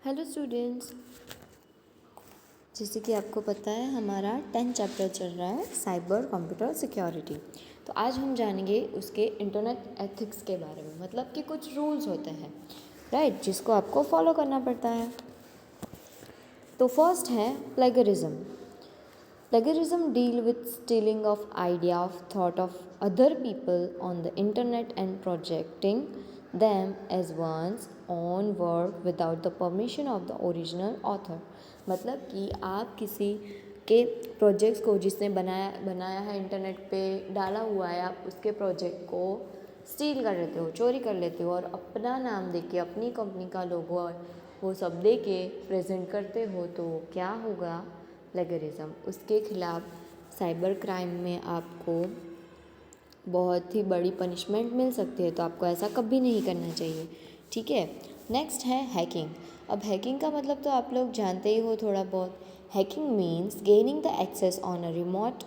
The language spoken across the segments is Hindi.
हेलो स्टूडेंट्स, जैसे कि आपको पता है हमारा 10th चैप्टर चल रहा है साइबर कंप्यूटर सिक्योरिटी। तो आज हम जानेंगे उसके इंटरनेट एथिक्स के बारे में, मतलब कि कुछ रूल्स होते हैं राइट, जिसको आपको फॉलो करना पड़ता है। तो फर्स्ट है plagiarism. Plagiarism deal with stealing of idea of thought of other people on the internet and projecting them as one's own work without the permission of the original author। मतलब कि आप किसी के प्रोजेक्ट्स को जिसने बनाया है इंटरनेट पे डाला हुआ है, आप उसके प्रोजेक्ट को स्टील कर लेते हो, चोरी कर लेते हो और अपना नाम देके अपनी कंपनी का लोगो वो सब दे के प्रेजेंट करते हो, तो क्या होगा? प्लेगरिज्म। उसके खिलाफ साइबर क्राइम में आपको बहुत ही बड़ी पनिशमेंट मिल सकती है, तो आपको ऐसा कभी नहीं करना चाहिए, ठीक है। नेक्स्ट है हैकिंग। अब हैकिंग का मतलब तो आप लोग जानते ही हो थोड़ा बहुत। Hacking means gaining the access on a remote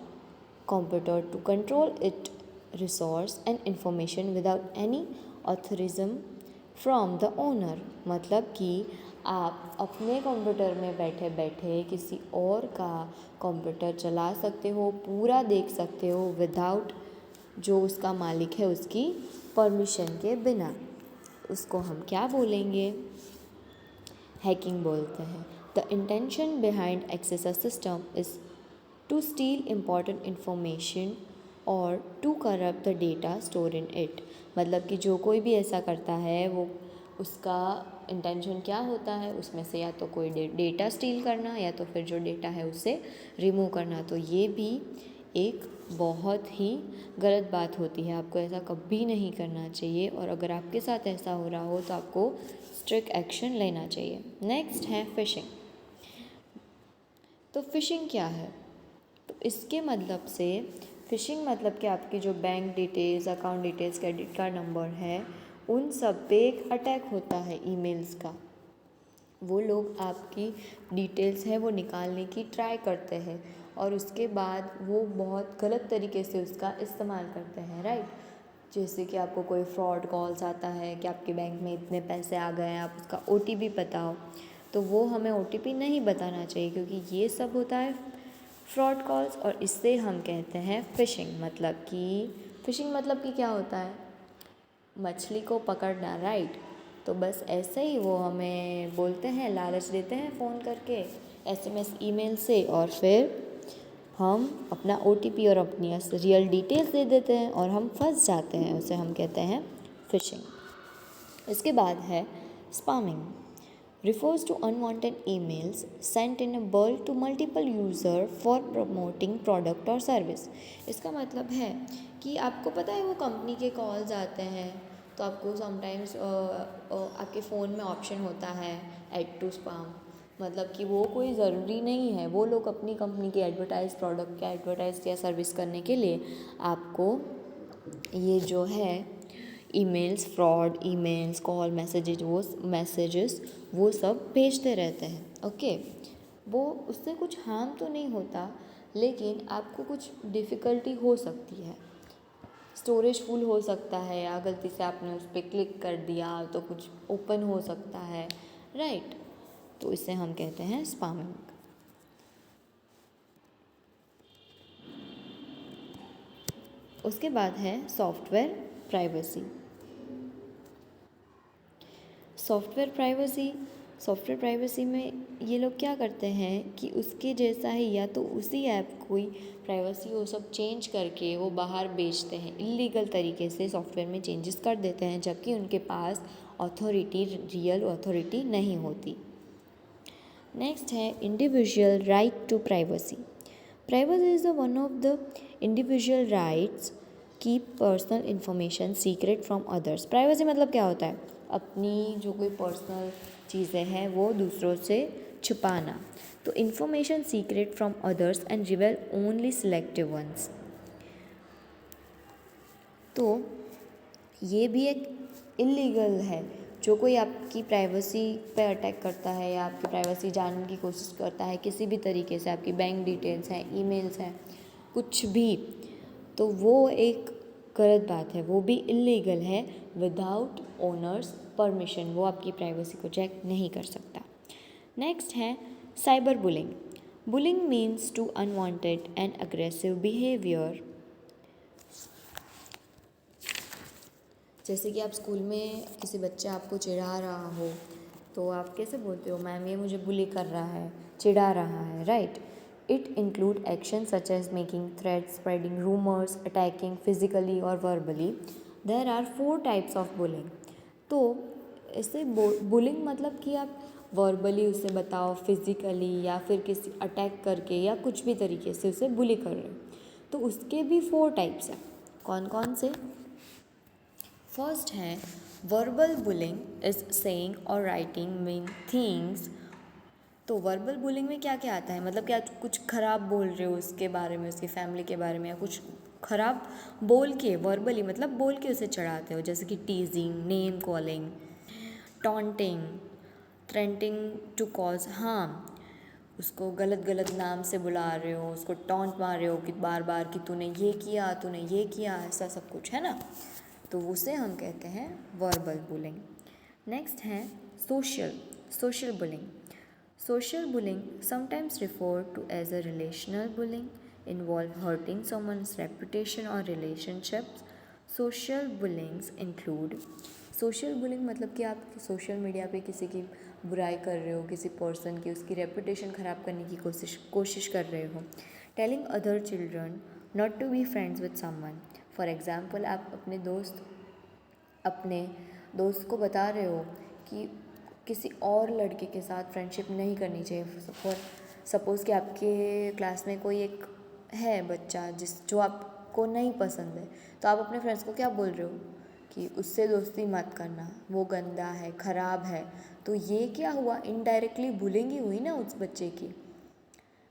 computer to control it resource and information without any authorization from the owner. मतलब कि आप अपने कंप्यूटर में बैठे बैठे किसी और का कंप्यूटर चला सकते हो, पूरा देख सकते हो विदाउट जो उसका मालिक है उसकी परमिशन के बिना। उसको हम क्या बोलेंगे? हैकिंग बोलते हैं। The intention behind access a system is to steal important information और to corrupt the data store in it. मतलब कि जो कोई भी ऐसा करता है वो उसका इंटेंशन क्या होता है, उसमें से या तो कोई डेटा स्टील करना या तो फिर जो डेटा है उसे रिमूव करना। तो ये भी एक बहुत ही गलत बात होती है, आपको ऐसा कभी नहीं करना चाहिए और अगर आपके साथ ऐसा हो रहा हो तो आपको स्ट्रिक्ट एक्शन लेना चाहिए। नेक्स्ट है फिशिंग। तो फिशिंग क्या है? तो इसके मतलब से फिशिंग मतलब कि आपकी जो bank details, account details, credit card number है, उन सब पे एक अटैक होता है ईमेल्स का। वो लोग आपकी डिटेल्स है वो निकालने की ट्राई करते हैं और उसके बाद वो बहुत गलत तरीके से उसका इस्तेमाल करते हैं राइट। जैसे कि आपको कोई फ्रॉड कॉल्स आता है कि आपके बैंक में इतने पैसे आ गए हैं, आप उसका OTP बताओ, तो वो हमें OTP नहीं बताना चाहिए क्योंकि ये सब होता है फ्रॉड कॉल्स और इससे हम कहते हैं फ़िशिंग। मतलब कि क्या होता है? मछली को पकड़ना राइट। तो बस ऐसे ही वो हमें बोलते हैं, लालच देते हैं फ़ोन करके, SMS ईमेल से, और फिर हम अपना OTP और अपनी रियल डिटेल्स दे देते हैं और हम फंस जाते हैं। उसे हम कहते हैं फ़िशिंग। इसके बाद है spamming. refers to unwanted emails sent in a bulk to multiple user for promoting product or service। इसका मतलब है कि आपको पता है वो कंपनी के कॉल्स आते हैं तो आपको समटाइम्स आपके फ़ोन में ऑप्शन होता है ऐड टू स्पैम। मतलब कि वो कोई ज़रूरी नहीं है, वो लोग अपनी कंपनी के प्रोडक्ट का एडवर्टाइज या सर्विस करने के लिए आपको ये जो है emails, fraud emails, call messages वो सब भेजते रहते हैं। ओके, वो उससे कुछ हार्म तो नहीं होता लेकिन आपको कुछ डिफ़िकल्टी हो सकती है, स्टोरेज फुल हो सकता है या गलती से आपने उस पर क्लिक कर दिया तो कुछ ओपन हो सकता है राइट। तो इसे हम कहते हैं स्पैमिंग। उसके बाद है सॉफ्टवेयर प्राइवेसी। सॉफ्टवेयर प्राइवेसी में ये लोग क्या करते हैं कि उसके जैसा ही या तो उसी ऐप कोई प्राइवेसी वो सब चेंज करके वो बाहर बेचते हैं, इलीगल तरीके से सॉफ्टवेयर में चेंजेस कर देते हैं जबकि उनके पास रियल अथॉरिटी नहीं होती। नेक्स्ट है individual right to privacy. Privacy is one of the individual rights keep personal information secret from others. Privacy मतलब क्या होता है? अपनी जो कोई पर्सनल चीज़ें हैं वो दूसरों से छुपाना। तो information secret from others and reveal only selective ones. तो ये भी एक इलीगल है। जो कोई आपकी प्राइवेसी पे अटैक करता है या आपकी प्राइवेसी जानने की कोशिश करता है किसी भी तरीके से, आपकी बैंक डिटेल्स हैं, ईमेल्स हैं, कुछ भी, तो वो एक गलत बात है, वो भी इलीगल है। विदाउट ओनर्स परमिशन वो आपकी प्राइवेसी को चेक नहीं कर सकता। नेक्स्ट है cyber bullying. Bullying means to unwanted and aggressive behaviour. जैसे कि आप स्कूल में किसी बच्चा आपको चिढ़ा रहा हो तो आप कैसे बोलते हो, मैम ये मुझे बुली कर रहा है, चिढ़ा रहा है, right. It include action such as making threats, spreading rumours, attacking physically और verbally. There are 4 types of bullying. तो इससे बुलिंग मतलब कि आप वर्बली उसे बताओ, फिजिकली या फिर किसी अटैक करके या कुछ भी तरीके से उसे बुली कर रहे हो. तो उसके भी 4 टाइप्स हैं. कौन कौन से? फर्स्ट है वर्बल बुलिंग इज सेइंग और राइटिंग मीन थिंग्स. तो वर्बल बुलिंग में क्या क्या आता है, मतलब कि आप कुछ खराब बोल रहे हो उसके बारे में, उसकी फैमिली के बारे में, या कुछ खराब बोल के, वर्बली मतलब बोल के उसे चढ़ाते हो. जैसे कि teasing, name calling, taunting, threatening to cause harm. उसको गलत गलत नाम से बुला रहे हो, उसको टॉन्ट मार रहे हो कि बार बार कि तूने ये किया, तूने ये किया, ऐसा सब कुछ है ना. तो उसे हम कहते हैं वर्बल बुलिंग. नेक्स्ट है social bullying. Social bullying sometimes referred to as a relational bullying involve hurting someone's reputation or relationships. Social bullyings include. Social bullying मतलब कि आप सोशल मीडिया पे किसी की बुराई कर रहे हो, किसी पर्सन की, उसकी रेपुटेशन ख़राब करने की कोशिश कर रहे हो. Telling other children not to be friends with someone. For example, आप अपने दोस्त को बता रहे हो कि किसी और लड़के के साथ फ्रेंडशिप नहीं करनी चाहिए. फॉर सपोज़ कि आपके क्लास में कोई एक है बच्चा जो आपको नहीं पसंद है, तो आप अपने फ्रेंड्स को क्या बोल रहे हो कि उससे दोस्ती मत करना, वो गंदा है, ख़राब है. तो ये क्या हुआ, इनडायरेक्टली बुलिंग ही हुई ना उस बच्चे की.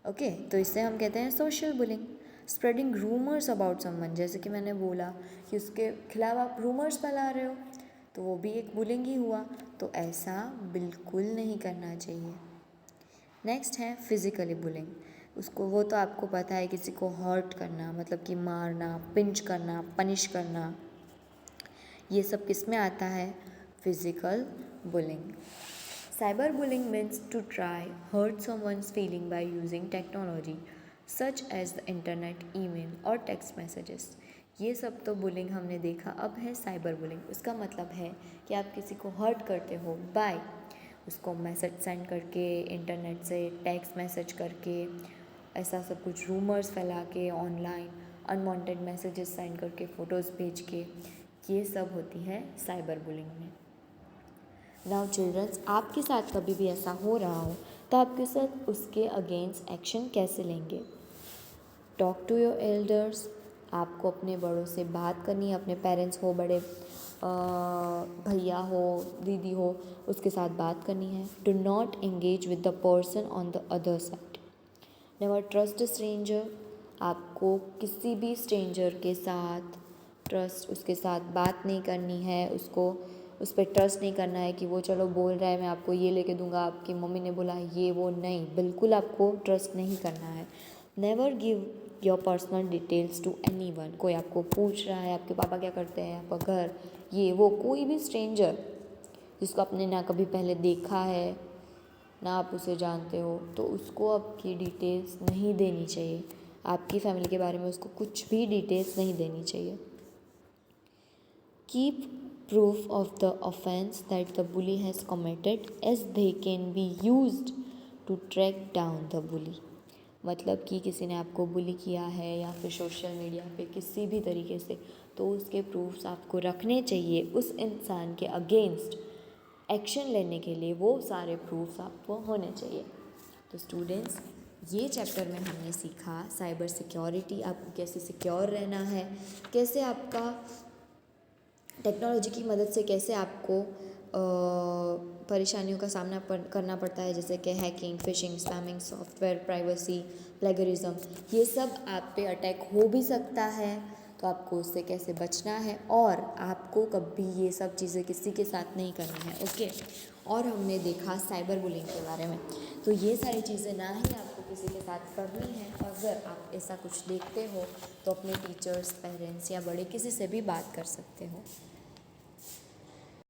ओके, तो इससे हम कहते हैं social bullying. Spreading rumours about someone, जैसे कि मैंने बोला कि उसके खिलाफ आप रूमर्स फैला रहे हो, तो वो भी एक बुलिंग ही हुआ. तो ऐसा बिल्कुल नहीं करना चाहिए. नेक्स्ट है फिज़िकली बुलिंग. वो तो आपको पता है, किसी को हर्ट करना, मतलब कि मारना, पिंच करना, पनिश करना. ये सब किस में आता है? Physical bullying. Cyber bullying means to try hurt someone's feeling by using technology such as the internet, email और टेक्स्ट मैसेजेस. ये सब तो बुलिंग हमने देखा. अब है साइबर बुलिंग. उसका मतलब है कि आप किसी को हर्ट करते हो बाय उसको मैसेज सेंड करके, इंटरनेट से टेक्स्ट मैसेज करके, ऐसा सब कुछ रूमर्स फैला के, ऑनलाइन अनवांटेड मैसेजेस सेंड करके, फ़ोटोज़ भेज के. ये सब होती है साइबर बुलिंग में. नाउ चिल्ड्रंस, आपके साथ कभी भी ऐसा हो रहा हो तो आपके साथ उसके अगेंस्ट एक्शन कैसे लेंगे? Talk to your elders. आपको अपने बड़ों से बात करनी है, अपने पेरेंट्स हो, बड़े भैया हो, दीदी हो, उसके साथ बात करनी है. Do not engage with the person on the other side. Never trust a stranger. आपको किसी भी स्ट्रेंजर के साथ उसके साथ बात नहीं करनी है. उस पर ट्रस्ट नहीं करना है कि वो चलो बोल रहा है मैं आपको ये लेके दूंगा, आपकी मम्मी ने बोला ये वो, नहीं, बिल्कुल आपको ट्रस्ट नहीं करना है. Never give your personal details to anyone. कोई आपको पूछ रहा है आपके पापा क्या करते हैं, आपका घर, ये वो, कोई भी स्ट्रेंजर जिसको आपने ना कभी पहले देखा है ना आप उसे जानते हो, तो उसको आपकी डिटेल्स नहीं देनी चाहिए. आपकी फैमिली के बारे में उसको कुछ भी डिटेल्स नहीं देनी चाहिए. Keep proof of the offense that the bully has committed as they can be used to track down the bully. मतलब कि किसी ने आपको बुली किया है या फिर सोशल मीडिया पे किसी भी तरीके से, तो उसके प्रूफ्स आपको रखने चाहिए. उस इंसान के अगेंस्ट एक्शन लेने के लिए वो सारे प्रूफ्स आपको होने चाहिए. तो स्टूडेंट्स, ये चैप्टर में हमने सीखा साइबर सिक्योरिटी, आपको कैसे सिक्योर रहना है, कैसे आपका टेक्नोलॉजी की मदद से कैसे आपको परेशानियों का सामना करना पड़ता है, जैसे कि hacking, fishing, spamming, software privacy, plagiarism. ये सब आप पे अटैक हो भी सकता है, तो आपको उससे कैसे बचना है, और आपको कभी ये सब चीज़ें किसी के साथ नहीं करनी है. ओके. और हमने देखा साइबर बुलिंग के बारे में. तो ये सारी चीज़ें ना ही आपको किसी के साथ करनी है. अगर आप ऐसा कुछ देखते हो तो अपने टीचर्स, पेरेंट्स या बड़े किसी से भी बात कर सकते हो.